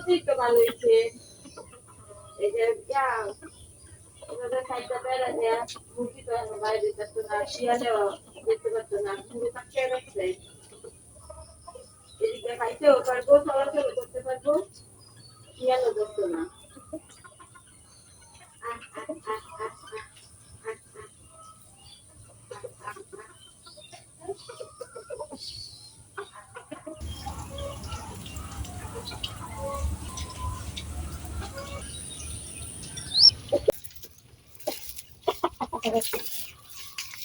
তো ভালো হয়েছে এই যে খাইতে বেড়া দেয়া মুরগি তো বাইরে যেত না শিয়ালেও যেতে পারতো না মুরগি থাকতে রাখছে এদিকে খাইতেও পারবো চলাচল করতে পারবো শিয়ালও ধরতো না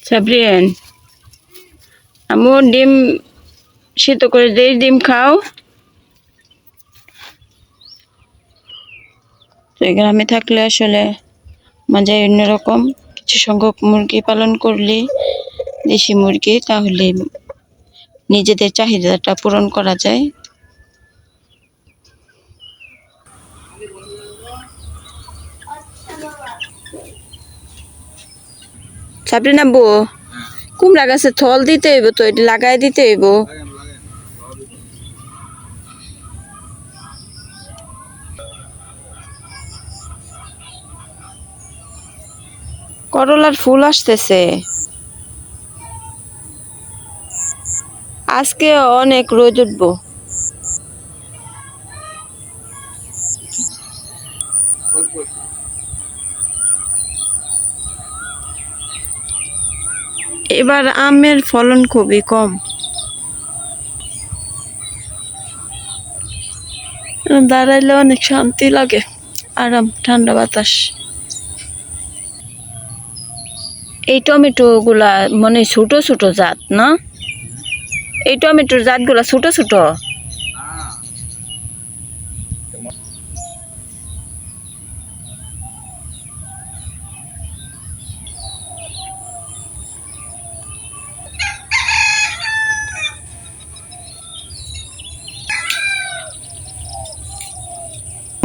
সাবরিন আমু ডিম সিদ্ধ করে দেই ডিম খাও তো গ্রামে থাকলে আসলে মজাই অন্যরকম কিছু সংখ্যক মুরগি পালন করলে দেশি মুরগি তাহলে নিজেদের চাহিদাটা পূরণ করা যায় সাবরিন আব্বু কুমড়া গাছে থল দিতে হইব তো এটা লাগাই দিতে হইব করলার ফুল আসতেছে আজকে অনেক রোদ উঠবো এবার আমের ফলন খুবই কম দাঁড়াইলে অনেক শান্তি লাগে আরাম ঠান্ডা বাতাস এই টমেটো গুলা মানে ছোট ছোট জাত না এই টমেটোর জাত গুলা ছোট ছোট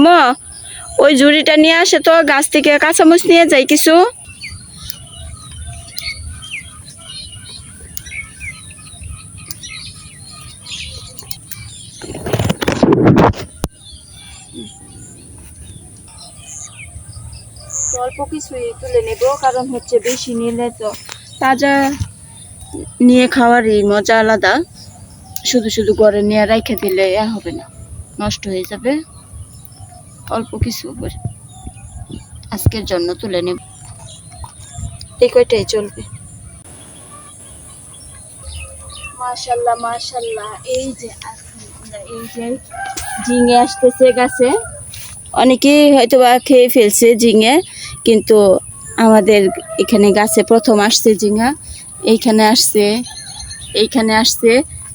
মা ওই ঝুড়িটা নিয়ে আসে তো গাছ থেকে কাঁচামরিচ নিয়ে যাই কিছু অল্প কিছুই তুলে নেব কারণ হচ্ছে বেশি নিলে তো তাজা নিয়ে খাওয়ারই মজা আলাদা শুধু শুধু ঘরে নিয়ে রেখে দিলে হবে না নষ্ট হয়ে যাবে অল্প কিছু করে আজকের জন্য তুলে নেব এই কয়টাই চলবে মাশাআল্লাহ মাশাআল্লাহ এই যে ঝিঙে আসতেছে গাছে অনেকেই হয়তো বা খেয়ে ফেলছে ঝিঙে কিন্তু আমাদের এখানে গাছে প্রথম আসছে ঝিঙা এইখানে আসছে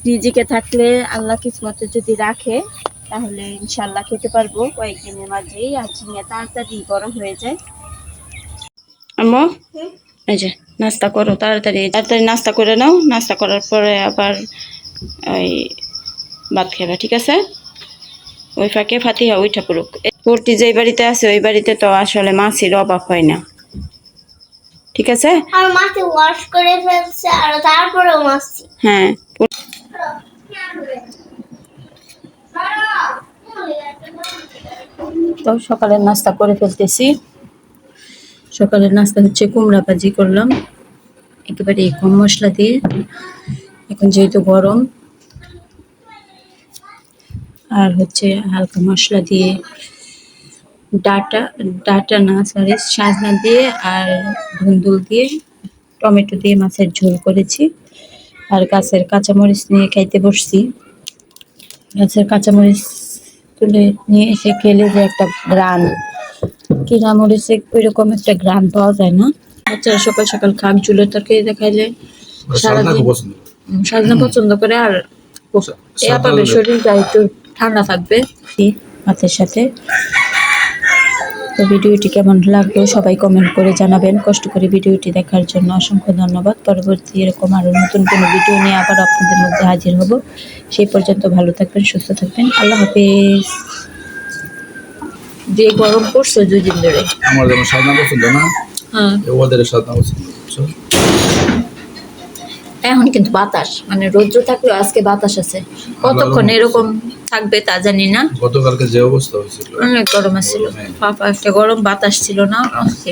রিজিকে থাকলে আল্লাহ কিসমতে যদি রাখে তাহলে ইনশাল্লাহ খেতে পারবো কয়েকদিনের মাঝেই আর ঝিঙে তাড়াতাড়ি বড় হয়ে যায় আম্মু এই যে নাস্তা করো তাড়াতাড়ি তাড়াতাড়ি নাস্তা করে নাও নাস্তা করার পরে আবার ওই ভাত খাবে ঠিক আছে ওই ফাঁকে ফাতিহা ওইটা পড়ুক পড়তি যেই বাড়িতে আছে ওই বাড়িতে তো আসলে মাছের অভাব হয় না ঠিক আছে আর মাছে ওয়াশ করে ফেলছে আর তারপরেও মাছ হ্যাঁ তো সকালের নাস্তা করে ফেলতেছি সকালের নাস্তা হচ্ছে কুমড়া ভাজি করলাম একেবারে কম মশলা দিয়ে এখন যেহেতু গরম আর হচ্ছে হালকা মশলা দিয়ে ডাটা না সরি সাজনা দিয়ে আর ধুন্দুল দিয়ে টমেটো দিয়ে মাছের ঝোল করেছি আর গাছের কাঁচামরিচ নিয়ে খাইতে বসছি গাছের কাঁচামরিচ তুলে নিয়ে এসে খেলে যে একটা গ্রান কিনা মরিচে ওই রকম একটা গ্রান পাওয়া যায় না বাচ্চারা সকাল সকাল খাক ঝুলের তরকারি দেখাইলে সারাদিন সাজনা পছন্দ করে আর পাবে শরীরটা একটু ঠান্ডা থাকবে ভাতের সাথে তো ভিডিওটি কেমন লাগলো সবাই কমেন্ট করে জানাবেন কষ্ট করে ভিডিওটি দেখার জন্য অসংখ্য ধন্যবাদ পরবর্তী এরকম আরো নতুন কোনো ভিডিও নিয়ে আবার আপনাদের মধ্যে হাজির হব সেই পর্যন্ত ভালো থাকবেন সুস্থ থাকবেন আল্লাহ হাফেজ যে গরম পড়ছে 2 দিন ধরে আমার যেমন সাজনা পছন্দ না হ্যাঁ ওদের সাজনা পছন্দ এখন কিন্তু বাতাস মানে রৌদ্র থাকলেও আজকে বাতাস আছে। কতক্ষণ এরকম থাকবে তা জানি না। গতকালকে যে অবস্থা হয়েছিল অনেক গরম ছিল, গরমে পাপা একটা গরম বাতাস ছিল না আজকে।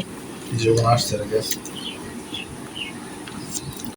যখন আসছে আর গেছে